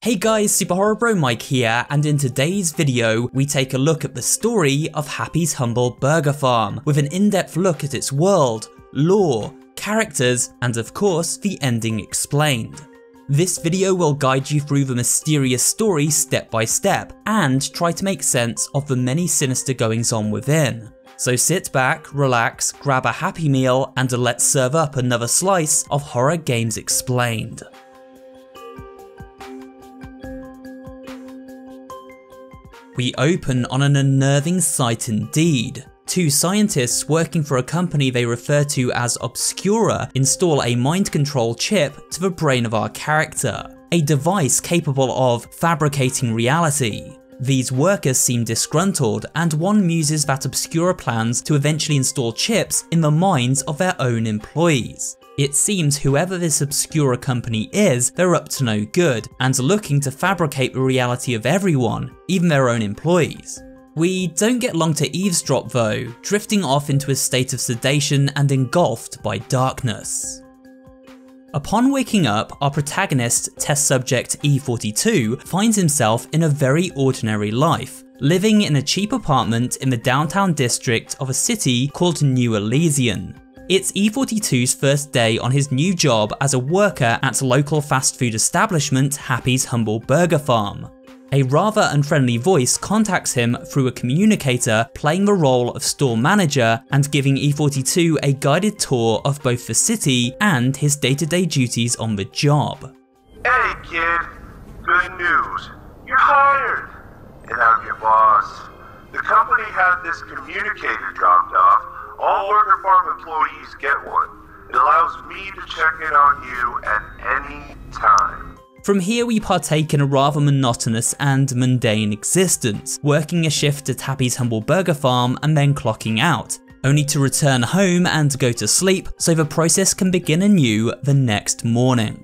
Hey guys, SuperHorrorBro Mike here, and in today's video, we take a look at the story of Happy's Humble Burger Farm, with an in-depth look at its world, lore, characters, and of course, the ending explained. This video will guide you through the mysterious story step by step, and try to make sense of the many sinister goings-on within. So sit back, relax, grab a Happy Meal, and let's serve up another slice of Horror Games Explained. We open on an unnerving sight indeed. Two scientists working for a company they refer to as OBSCURA install a mind control chip to the brain of our character, a device capable of fabricating reality. These workers seem disgruntled, and one muses that OBSCURA plans to eventually install chips in the minds of their own employees. It seems whoever this OBSCURA company is, they're up to no good, and looking to fabricate the reality of everyone, even their own employees. We don't get long to eavesdrop though, drifting off into a state of sedation and engulfed by darkness. Upon waking up, our protagonist, test subject E42, finds himself in a very ordinary life, living in a cheap apartment in the downtown district of a city called New Elysian. It's E42's first day on his new job as a worker at local fast food establishment Happy's Humble Burger Farm. A rather unfriendly voice contacts him through a communicator, playing the role of store manager and giving E42 a guided tour of both the city and his day-to-day duties on the job. Hey kid, good news, you're hired! And I'm your boss. The company had this communicator dropped off. All worker farm employees get one. It allows me to check in on you at any time. From here we partake in a rather monotonous and mundane existence, working a shift at Happy's Humble Burger Farm and then clocking out, only to return home and go to sleep so the process can begin anew the next morning.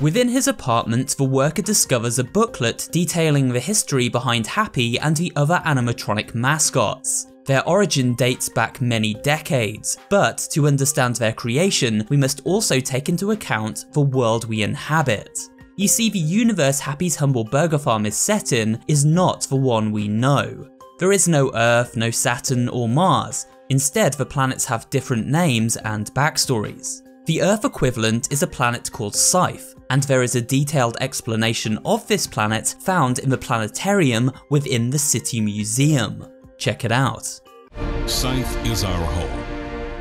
Within his apartment, the worker discovers a booklet detailing the history behind Happy and the other animatronic mascots. Their origin dates back many decades, but to understand their creation, we must also take into account the world we inhabit. You see, the universe Happy's Humble Burger Farm is set in is not the one we know. There is no Earth, no Saturn or Mars. Instead, the planets have different names and backstories. The Earth equivalent is a planet called Scythe, and there is a detailed explanation of this planet found in the planetarium within the City Museum. Check it out. Scythe is our home.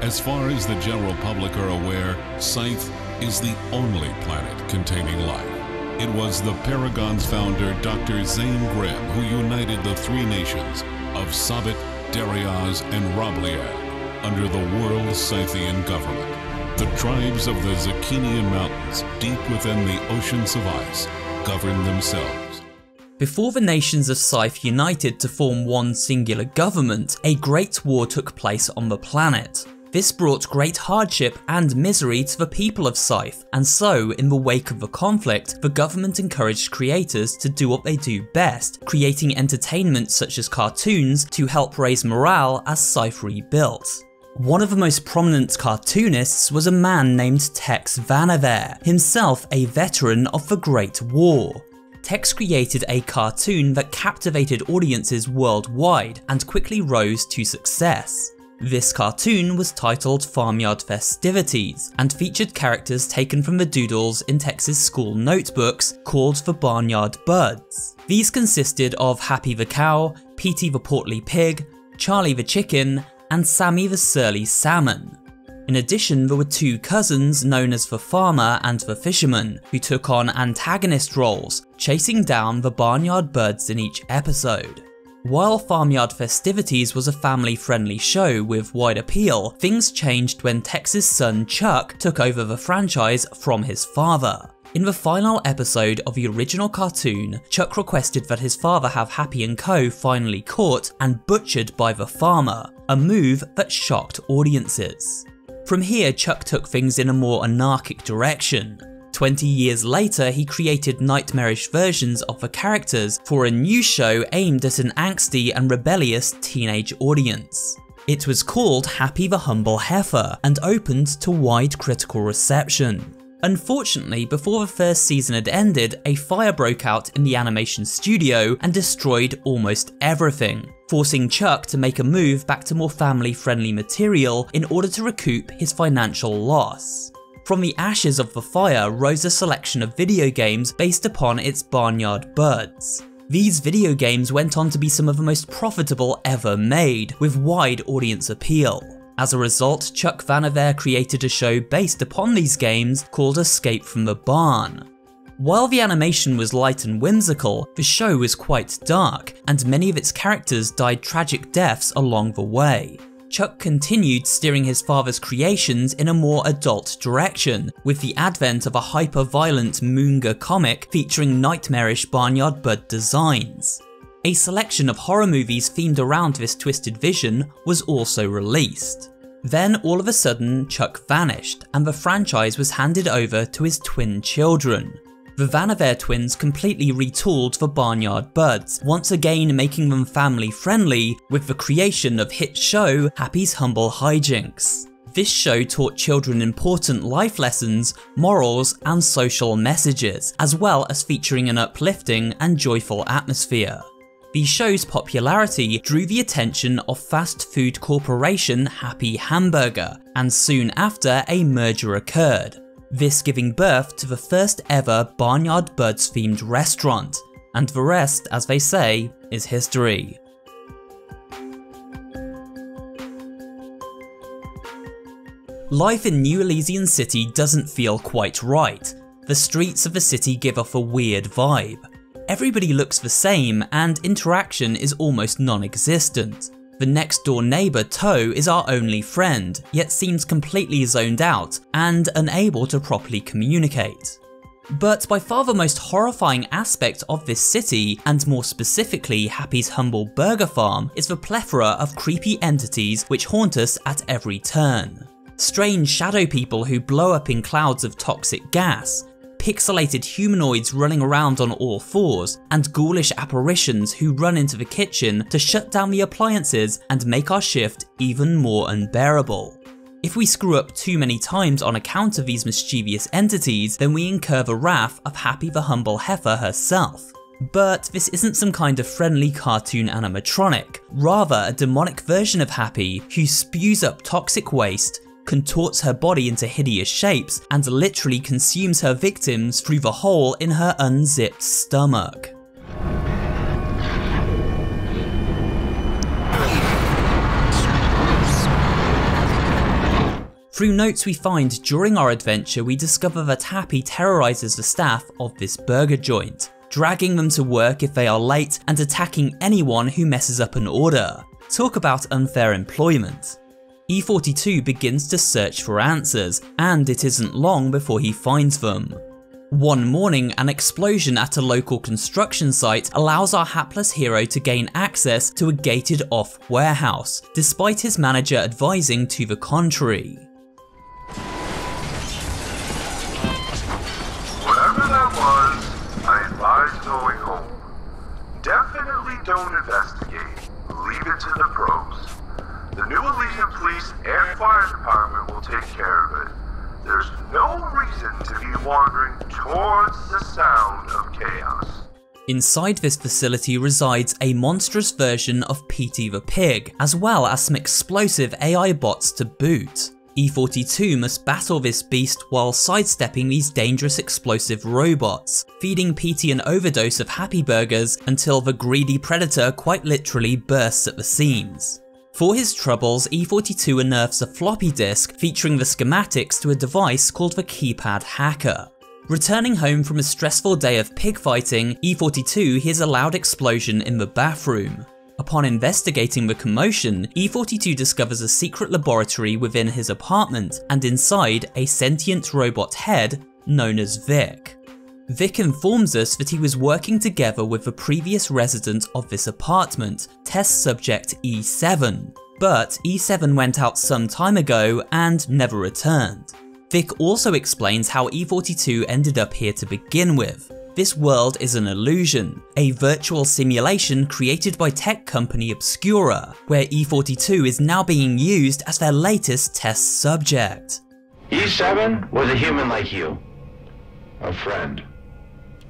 As far as the general public are aware, Scythe is the only planet containing life. It was the Paragon's founder, Dr. Zane Grimm, who united the three nations of Sabbat, Dariaz, and Rabliad under the World Scythian government. The tribes of the Zakinian Mountains, deep within the oceans of ice, govern themselves. Before the nations of Scythe united to form one singular government, a great war took place on the planet. This brought great hardship and misery to the people of Scythe, and so, in the wake of the conflict, the government encouraged creators to do what they do best, creating entertainment such as cartoons to help raise morale as Scythe rebuilt. One of the most prominent cartoonists was a man named Tex Vanaver, himself a veteran of the Great War. Tex created a cartoon that captivated audiences worldwide and quickly rose to success. This cartoon was titled Farmyard Festivities and featured characters taken from the doodles in Tex's school notebooks called the Barnyard Buds. These consisted of Happy the Cow, Petey the Portly Pig, Charlie the Chicken, and Sammy the Surly Salmon. In addition, there were two cousins known as the Farmer and the Fisherman, who took on antagonist roles, chasing down the Barnyard Buds in each episode. While Farmyard Festivities was a family-friendly show with wide appeal, things changed when Tex's son Chuck took over the franchise from his father. In the final episode of the original cartoon, Chuck requested that his father have Happy and Co. finally caught and butchered by the farmer, a move that shocked audiences. From here, Chuck took things in a more anarchic direction. 20 years later, he created nightmarish versions of the characters for a new show aimed at an angsty and rebellious teenage audience. It was called Happy the Humble Heifer and opened to wide critical reception. Unfortunately, before the first season had ended, a fire broke out in the animation studio and destroyed almost everything, forcing Chuck to make a move back to more family-friendly material in order to recoup his financial loss. From the ashes of the fire rose a selection of video games based upon its barnyard buds. These video games went on to be some of the most profitable ever made, with wide audience appeal. As a result, Chuck Vanaver created a show based upon these games called Escape from the Barn. While the animation was light and whimsical, the show was quite dark, and many of its characters died tragic deaths along the way. Chuck continued steering his father's creations in a more adult direction, with the advent of a hyper-violent manga comic featuring nightmarish barnyard bud designs. A selection of horror movies themed around this twisted vision was also released. Then all of a sudden, Chuck vanished, and the franchise was handed over to his twin children. The Vanaver twins completely retooled the Barnyard Buds, once again making them family friendly with the creation of hit show Happy's Humble Hijinks. This show taught children important life lessons, morals, and social messages, as well as featuring an uplifting and joyful atmosphere. The show's popularity drew the attention of fast food corporation Happy Hamburger, and soon after a merger occurred, this giving birth to the first ever Barnyard Buds themed restaurant, and the rest, as they say, is history. Life in New Elysian City doesn't feel quite right. The streets of the city give off a weird vibe. Everybody looks the same, and interaction is almost non-existent. The next door neighbour Toe is our only friend, yet seems completely zoned out and unable to properly communicate. But by far the most horrifying aspect of this city, and more specifically Happy's Humble Burger Farm, is the plethora of creepy entities which haunt us at every turn. Strange shadow people who blow up in clouds of toxic gas, pixelated humanoids running around on all fours, and ghoulish apparitions who run into the kitchen to shut down the appliances and make our shift even more unbearable. If we screw up too many times on account of these mischievous entities, then we incur the wrath of Happy the Humble Heifer herself. But this isn't some kind of friendly cartoon animatronic, rather a demonic version of Happy who spews up toxic waste, contorts her body into hideous shapes, and literally consumes her victims through the hole in her unzipped stomach. Through notes we find during our adventure, we discover that Happy terrorizes the staff of this burger joint, dragging them to work if they are late and attacking anyone who messes up an order. Talk about unfair employment. E42 begins to search for answers, and it isn't long before he finds them. One morning, an explosion at a local construction site allows our hapless hero to gain access to a gated-off warehouse, despite his manager advising to the contrary. Whatever that was, I advise going home. Definitely don't investigate. Leave it to the pros. The New Elysian Police and Fire Department will take care of it. There's no reason to be wandering towards the sound of chaos. Inside this facility resides a monstrous version of Petey the Pig, as well as some explosive AI bots to boot. E42 must battle this beast while sidestepping these dangerous explosive robots, feeding Petey an overdose of Happy Burgers until the greedy predator quite literally bursts at the seams. For his troubles, E42 unearths a floppy disk featuring the schematics to a device called the Keypad Hacker. Returning home from a stressful day of pig fighting, E42 hears a loud explosion in the bathroom. Upon investigating the commotion, E42 discovers a secret laboratory within his apartment, and inside a sentient robot head known as Vic. Vic informs us that he was working together with the previous resident of this apartment, test subject E7, but E7 went out some time ago and never returned. Vic also explains how E42 ended up here to begin with. This world is an illusion, a virtual simulation created by tech company OBSCURA, where E42 is now being used as their latest test subject. E7 was a human like you. A friend.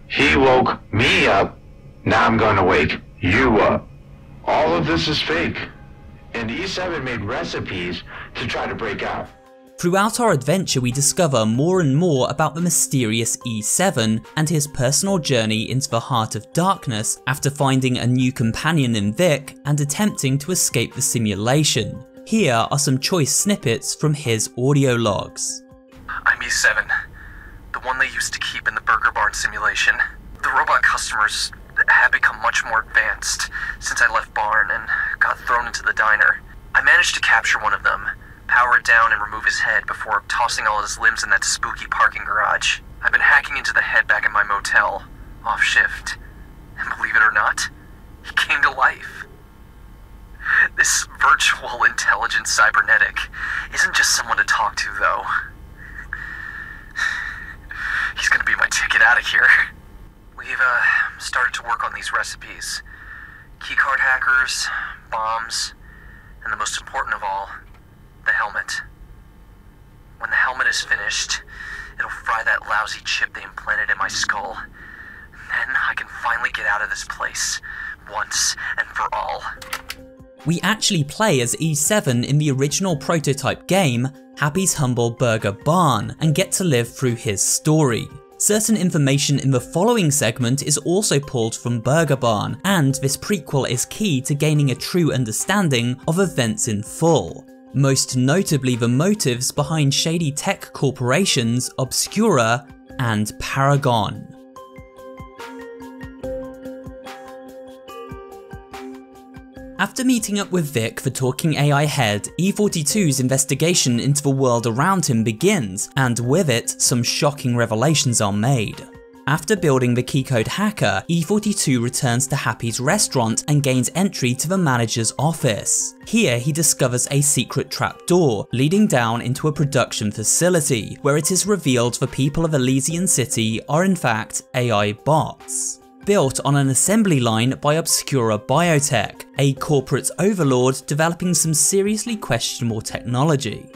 He woke me up, now I'm going to wake you up. All of this is fake, and E7 made recipes to try to break out. Throughout our adventure, we discover more and more about the mysterious E7 and his personal journey into the heart of darkness after finding a new companion in Vic and attempting to escape the simulation. Here are some choice snippets from his audio logs. I'm E7, the one they used to keep in the Burger Barn simulation. The robot customers have become much more advanced since I left Barn and got thrown into the diner. I managed to capture one of them, power it down and remove his head before tossing all his limbs in that spooky parking garage. I've been hacking into the head back at my motel, off shift. And believe it or not, he came to life. This virtual intelligent cybernetic isn't just someone to talk to, though. He's gonna be my ticket out of here. We've started to work on these recipes. Keycard hackers, bombs, and the most important of all, the helmet. When the helmet is finished, it'll fry that lousy chip they implanted in my skull. Then I can finally get out of this place, once and for all. We actually play as E7 in the original prototype game, Happy's Humble Burger Barn, and get to live through his story. Certain information in the following segment is also pulled from Burger Barn, and this prequel is key to gaining a true understanding of events in full. Most notably the motives behind shady tech corporations OBSCURA and Paragon. After meeting up with Vic, the talking AI head, E42's investigation into the world around him begins, and with it, some shocking revelations are made. After building the keycode hacker, E42 returns to Happy's restaurant and gains entry to the manager's office. Here he discovers a secret trapdoor leading down into a production facility, where it is revealed the people of Elysian City are in fact AI bots. Built on an assembly line by OBSCURA Biotech, a corporate overlord developing some seriously questionable technology.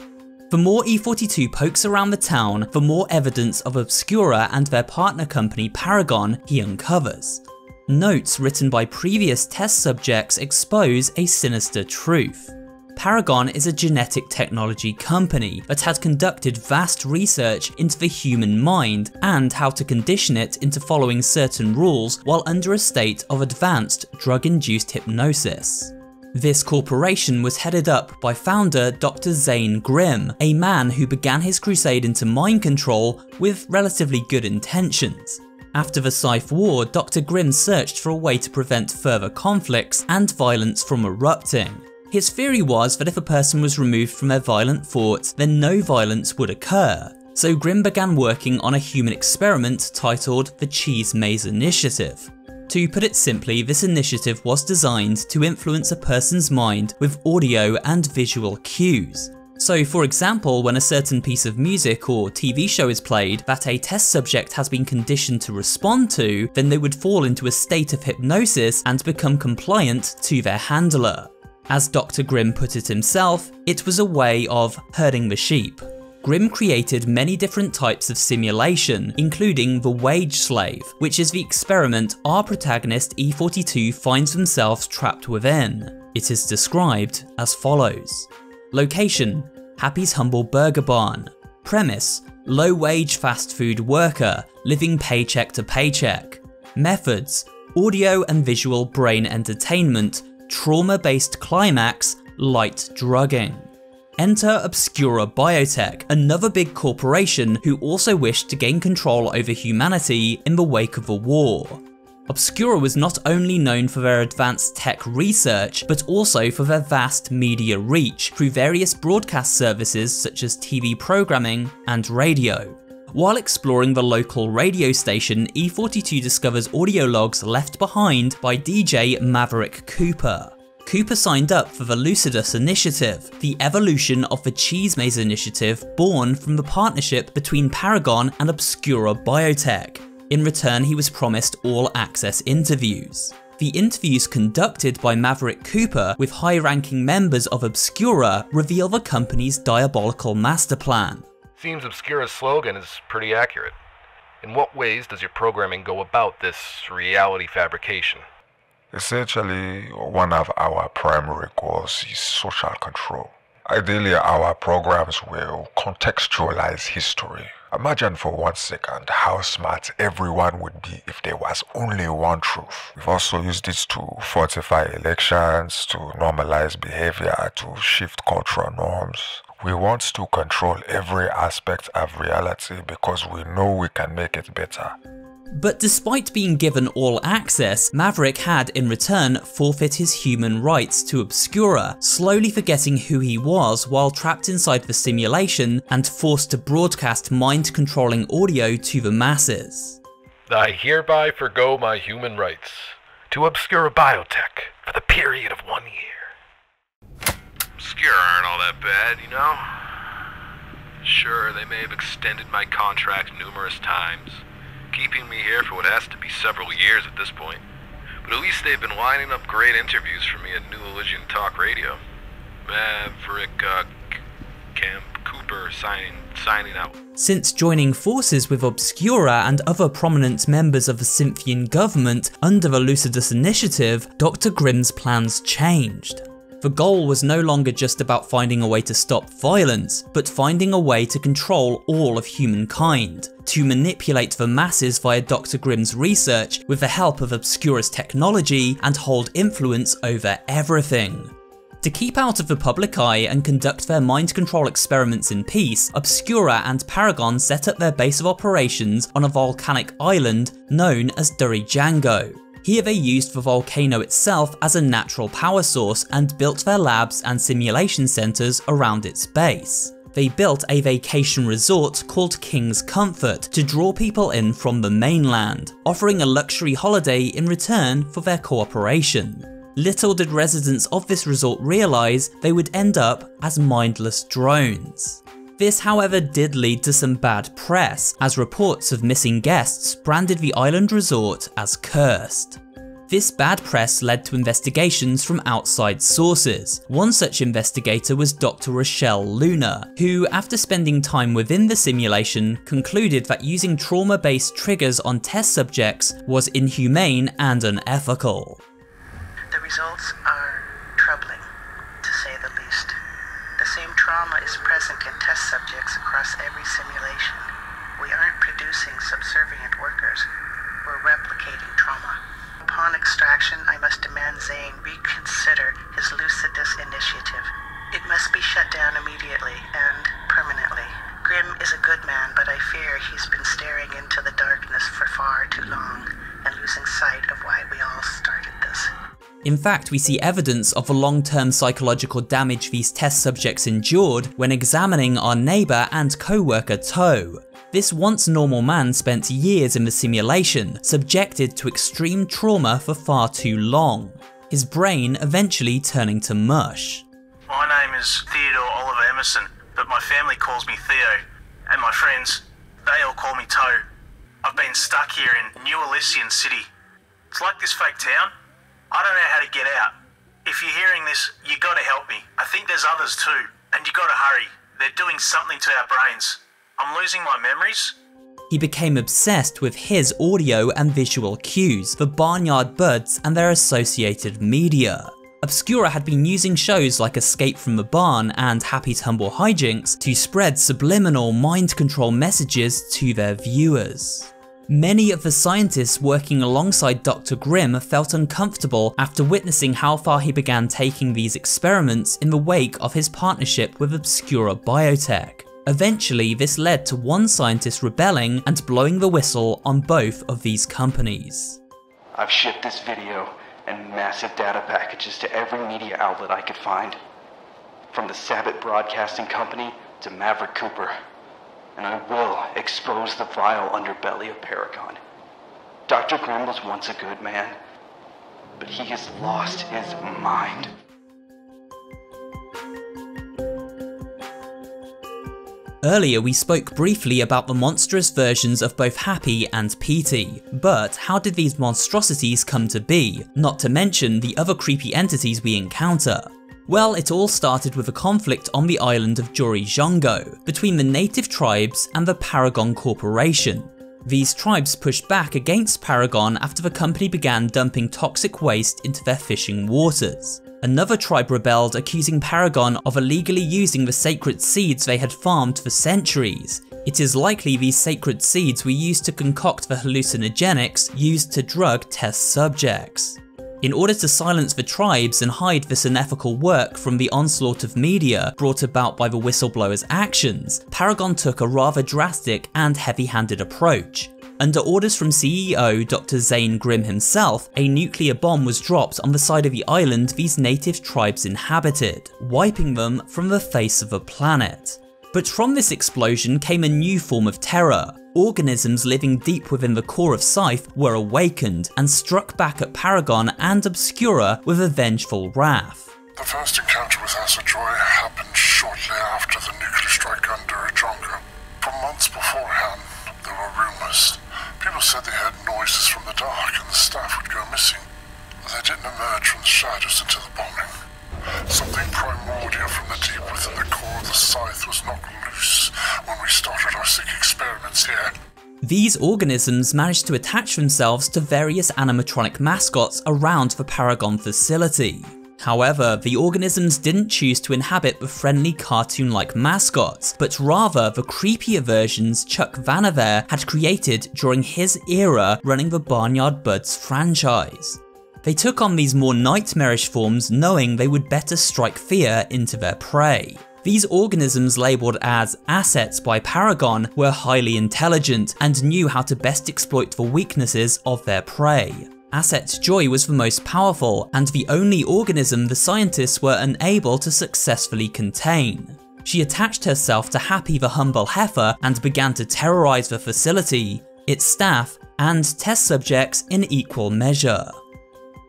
The more E42 pokes around the town, the more evidence of OBSCURA and their partner company Paragon he uncovers. Notes written by previous test subjects expose a sinister truth. Paragon is a genetic technology company that had conducted vast research into the human mind and how to condition it into following certain rules while under a state of advanced drug-induced hypnosis. This corporation was headed up by founder Dr. Zane Grimm, a man who began his crusade into mind control with relatively good intentions. After the Scythe War, Dr. Grimm searched for a way to prevent further conflicts and violence from erupting. His theory was that if a person was removed from their violent thoughts, then no violence would occur. So Grimm began working on a human experiment titled the Cheese Maze Initiative. To put it simply, this initiative was designed to influence a person's mind with audio and visual cues. So for example, when a certain piece of music or TV show is played that a test subject has been conditioned to respond to, then they would fall into a state of hypnosis and become compliant to their handler. As Dr. Grimm put it himself, it was a way of herding the sheep. Grimm created many different types of simulation, including the wage slave, which is the experiment our protagonist E42 finds themselves trapped within. It is described as follows. Location: Happy's Humble Burger Barn. Premise: low-wage fast food worker, living paycheck to paycheck. Methods: audio and visual brain entertainment, trauma-based climax, light drugging. Enter OBSCURA Biotech, another big corporation who also wished to gain control over humanity in the wake of the war. OBSCURA was not only known for their advanced tech research, but also for their vast media reach through various broadcast services such as TV programming and radio. While exploring the local radio station, E42 discovers audio logs left behind by DJ Maverick Cooper. Cooper signed up for the Lucidus Initiative, the evolution of the Cheese Maze Initiative born from the partnership between Paragon and OBSCURA Biotech. In return, he was promised all-access interviews. The interviews conducted by Maverick Cooper with high-ranking members of OBSCURA reveal the company's diabolical master plan. Seems OBSCURA's slogan is pretty accurate. In what ways does your programming go about this reality fabrication? Essentially, one of our primary goals is social control. Ideally, our programs will contextualize history. Imagine for 1 second how smart everyone would be if there was only one truth. We've also used this to fortify elections, to normalize behavior, to shift cultural norms. We want to control every aspect of reality because we know we can make it better. But despite being given all access, Maverick had in return forfeit his human rights to OBSCURA, slowly forgetting who he was while trapped inside the simulation and forced to broadcast mind-controlling audio to the masses. I hereby forgo my human rights to OBSCURA Biotech for the period of 1 year. OBSCURA aren't all that bad, you know? Sure, they may have extended my contract numerous times, keeping me here for what has to be several years at this point. But at least they've been lining up great interviews for me at New Religion Talk Radio. Maverick, Camp Cooper signing out. Since joining forces with OBSCURA and other prominent members of the Synthian government under the Lucidus Initiative, Dr. Grimm's plans changed. The goal was no longer just about finding a way to stop violence, but finding a way to control all of humankind, to manipulate the masses via Dr. Grimm's research with the help of OBSCURA's technology and hold influence over everything. To keep out of the public eye and conduct their mind control experiments in peace, OBSCURA and Paragon set up their base of operations on a volcanic island known as Django. Here they used the volcano itself as a natural power source and built their labs and simulation centers around its base. They built a vacation resort called King's Comfort to draw people in from the mainland, offering a luxury holiday in return for their cooperation. Little did residents of this resort realize they would end up as mindless drones. This, however, did lead to some bad press, as reports of missing guests branded the island resort as cursed. This bad press led to investigations from outside sources. One such investigator was Dr. Rochelle Luna, who, after spending time within the simulation, concluded that using trauma-based triggers on test subjects was inhumane and unethical. The results are troubling, to say the least. The same trauma is present in test subjects across every simulation. We aren't producing subservient workers, we're replicating trauma. Upon extraction, I must demand Zane reconsider his Lucidus initiative. It must be shut down immediately and permanently. Grimm is a good man, but I fear he's been staring into the darkness for far too long and losing sight of why we all started this. In fact, we see evidence of the long-term psychological damage these test subjects endured when examining our neighbour and co-worker Toe. This once normal man spent years in the simulation, subjected to extreme trauma for far too long, his brain eventually turning to mush. My name is Theodore Oliver Emerson, but my family calls me Theo, and my friends, they all call me Toe. I've been stuck here in New Elysian City. It's like this fake town. I don't know how to get out. If you're hearing this, you gotta help me. I think there's others too, and you gotta hurry. They're doing something to our brains. I'm losing my memories. He became obsessed with his audio and visual cues, the Barnyard Buds and their associated media. OBSCURA had been using shows like Escape from the Barn and Happy Tumble Hijinks to spread subliminal mind control messages to their viewers. Many of the scientists working alongside Dr. Grimm felt uncomfortable after witnessing how far he began taking these experiments in the wake of his partnership with OBSCURA Biotech. Eventually, this led to one scientist rebelling and blowing the whistle on both of these companies. I've shipped this video and massive data packages to every media outlet I could find, from the Sabbath Broadcasting Company to Maverick Cooper. And I will expose the vile underbelly of Paragon. Dr. Grimm was once a good man, but he has lost his mind. Earlier we spoke briefly about the monstrous versions of both Happy and Petey, but how did these monstrosities come to be, not to mention the other creepy entities we encounter? Well, it all started with a conflict on the island of Jorijongo between the native tribes and the Paragon Corporation. These tribes pushed back against Paragon after the company began dumping toxic waste into their fishing waters. Another tribe rebelled, accusing Paragon of illegally using the sacred seeds they had farmed for centuries. It is likely these sacred seeds were used to concoct the hallucinogenics used to drug test subjects. In order to silence the tribes and hide this unethical work from the onslaught of media brought about by the whistleblowers' actions, Paragon took a rather drastic and heavy-handed approach. Under orders from CEO Dr. Zane Grimm himself, a nuclear bomb was dropped on the side of the island these native tribes inhabited, wiping them from the face of the planet. But from this explosion came a new form of terror. Organisms living deep within the core of Scythe were awakened and struck back at Paragon and Obscura with a vengeful wrath. The first encounter with Acid Joy happened shortly after the nuclear strike under Ajonga. For months beforehand, there were rumours. People said they heard noises from the dark and the staff would go missing. They didn't emerge from the shadows until the bombing. Something primordial from the deep within the core of the Scythe was knocked loose when we started our sick experiments here. These organisms managed to attach themselves to various animatronic mascots around the Paragon facility. However, the organisms didn't choose to inhabit the friendly cartoon-like mascots, but rather the creepier versions Chuck Vanaver had created during his era running the Barnyard Buds franchise. They took on these more nightmarish forms knowing they would better strike fear into their prey. These organisms labelled as assets by Paragon were highly intelligent and knew how to best exploit the weaknesses of their prey. Asset Joy was the most powerful and the only organism the scientists were unable to successfully contain. She attached herself to Happy the humble heifer and began to terrorise the facility, its staff, and test subjects in equal measure.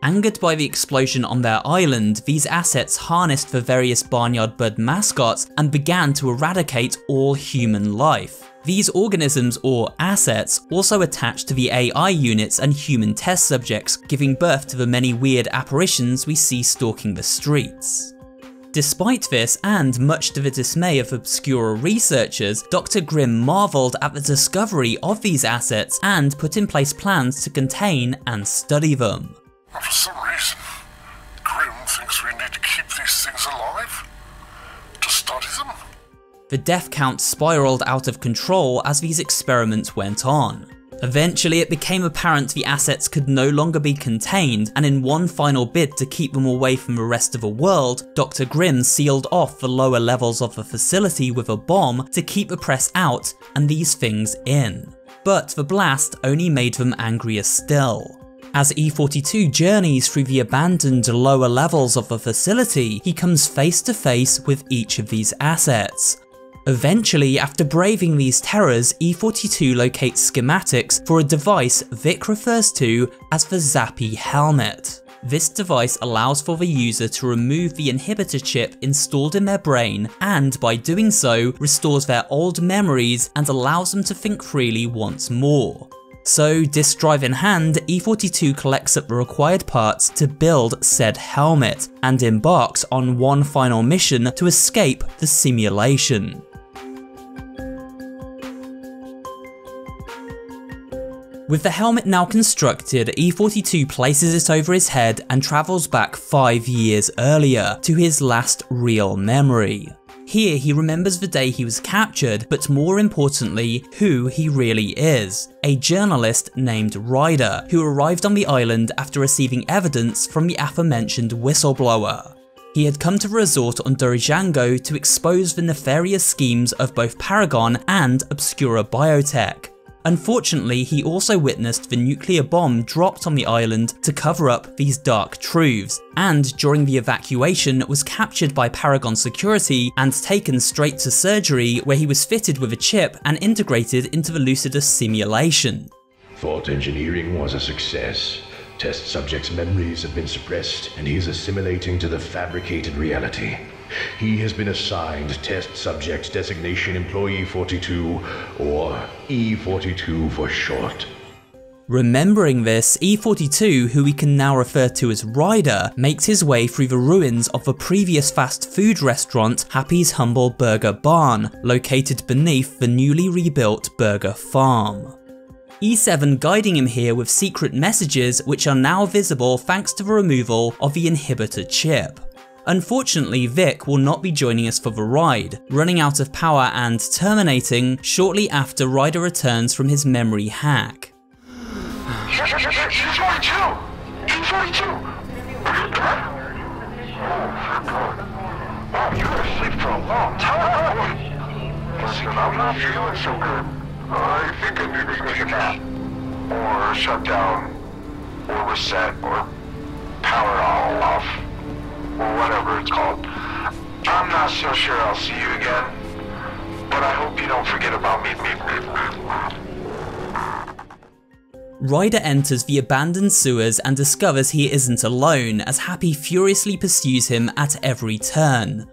Angered by the explosion on their island, these assets harnessed the various Barnyard Bud mascots and began to eradicate all human life. These organisms, or assets, also attached to the AI units and human test subjects, giving birth to the many weird apparitions we see stalking the streets. Despite this, and much to the dismay of Obscura researchers, Dr. Grimm marvelled at the discovery of these assets and put in place plans to contain and study them. For some reason, Grimm thinks we need to keep these things alive? To study them? The death count spiraled out of control as these experiments went on. Eventually it became apparent the assets could no longer be contained, and in one final bid to keep them away from the rest of the world, Dr. Grimm sealed off the lower levels of the facility with a bomb to keep the press out and these things in. But the blast only made them angrier still. As E42 journeys through the abandoned lower levels of the facility, he comes face to face with each of these assets. Eventually, after braving these terrors, E42 locates schematics for a device Vic refers to as the Zappy Helmet. This device allows for the user to remove the inhibitor chip installed in their brain, and by doing so, restores their old memories and allows them to think freely once more. So, disk drive in hand, E42 collects up the required parts to build said helmet, and embarks on one final mission to escape the simulation. With the helmet now constructed, E42 places it over his head and travels back 5 years earlier, to his last real memory. Here he remembers the day he was captured, but more importantly, who he really is. A journalist named RYDER, who arrived on the island after receiving evidence from the aforementioned whistleblower. He had come to the resort on Dorijango to expose the nefarious schemes of both Paragon and Obscura Biotech. Unfortunately, he also witnessed the nuclear bomb dropped on the island to cover up these dark truths, and during the evacuation was captured by Paragon security and taken straight to surgery, where he was fitted with a chip and integrated into the Lucidus simulation. Thought engineering was a success. Test subject's memories have been suppressed, and he's assimilating to the fabricated reality. He has been assigned Test Subject Designation Employee 42, or E42 for short. Remembering this, E42, who we can now refer to as Ryder, makes his way through the ruins of the previous fast food restaurant Happy's Humble Burger Barn, located beneath the newly rebuilt Burger Farm. E7 guiding him here with secret messages which are now visible thanks to the removal of the inhibitor chip. Unfortunately, Vic will not be joining us for the ride, running out of power and terminating shortly after Ryder returns from his memory hack. E42! E42! Wow, you were asleep for a long time. Listen, I'm not feeling so good. I think I need to take a nap. Or shut down. Or reset. Or power all off. Or whatever it's called. I'm not so sure I'll see you again. But I hope you don't forget about me. Ryder enters the abandoned sewers and discovers he isn't alone as Happy furiously pursues him at every turn.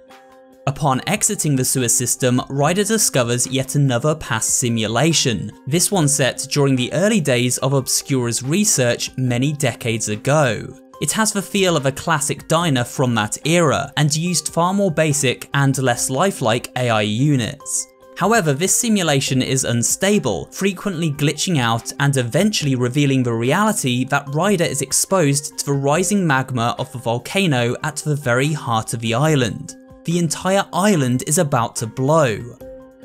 Upon exiting the sewer system, Ryder discovers yet another past simulation, this one set during the early days of Obscura's research many decades ago. It has the feel of a classic diner from that era, and used far more basic and less lifelike AI units. However, this simulation is unstable, frequently glitching out and eventually revealing the reality that Ryder is exposed to the rising magma of the volcano at the very heart of the island. The entire island is about to blow.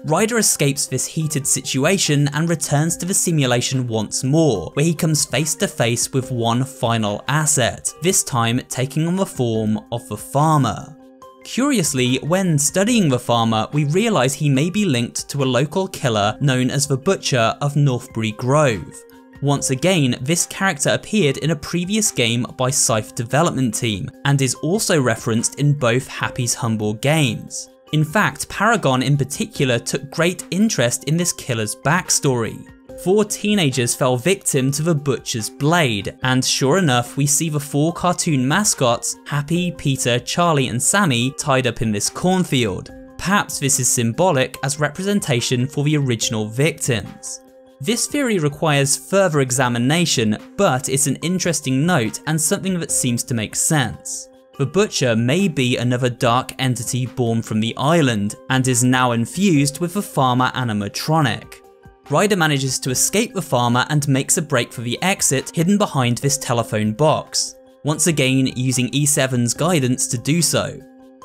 Ryder escapes this heated situation and returns to the simulation once more, where he comes face to face with one final asset, this time taking on the form of the farmer. Curiously, when studying the farmer, we realise he may be linked to a local killer known as the Butcher of Northbury Grove. Once again, this character appeared in a previous game by Scythe development team, and is also referenced in both Happy's Humble games. In fact, Paragon in particular took great interest in this killer's backstory. 4 teenagers fell victim to the Butcher's blade, and sure enough we see the 4 cartoon mascots, Happy, Peter, Charlie and Sammy, tied up in this cornfield. Perhaps this is symbolic as representation for the original victims. This theory requires further examination, but it's an interesting note and something that seems to make sense. The Butcher may be another dark entity born from the island, and is now infused with the farmer animatronic. Ryder manages to escape the farmer and makes a break for the exit hidden behind this telephone box, once again using E7's guidance to do so.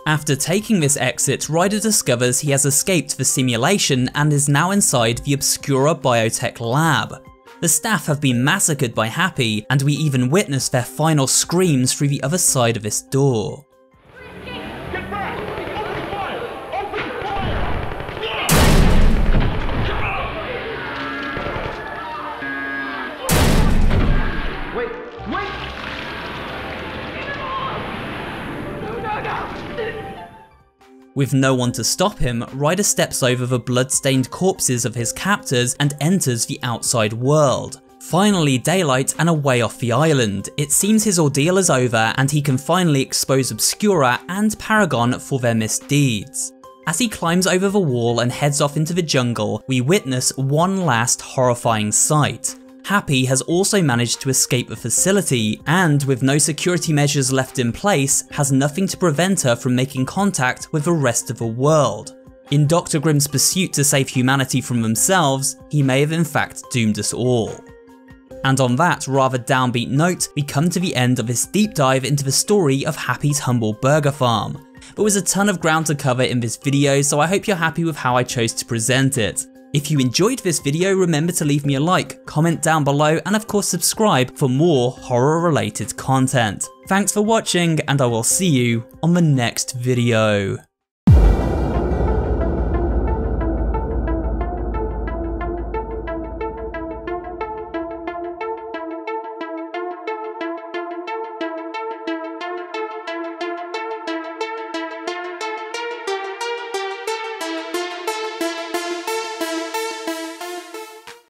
After taking this exit, Ryder discovers he has escaped the simulation and is now inside the OBSCURA biotech lab. The staff have been massacred by Happy, and we even witness their final screams through the other side of this door. With no one to stop him, Ryder steps over the blood-stained corpses of his captors and enters the outside world. Finally daylight and a way off the island, it seems his ordeal is over and he can finally expose OBSCURA and Paragon for their misdeeds. As he climbs over the wall and heads off into the jungle, we witness one last horrifying sight. Happy has also managed to escape the facility, and with no security measures left in place, has nothing to prevent her from making contact with the rest of the world. In Dr. Grimm's pursuit to save humanity from themselves, he may have in fact doomed us all. And on that rather downbeat note, we come to the end of this deep dive into the story of Happy's Humble Burger Farm. There was a ton of ground to cover in this video, so I hope you're happy with how I chose to present it. If you enjoyed this video, remember to leave me a like, comment down below, and of course subscribe for more horror related content. Thanks for watching, and I will see you on the next video.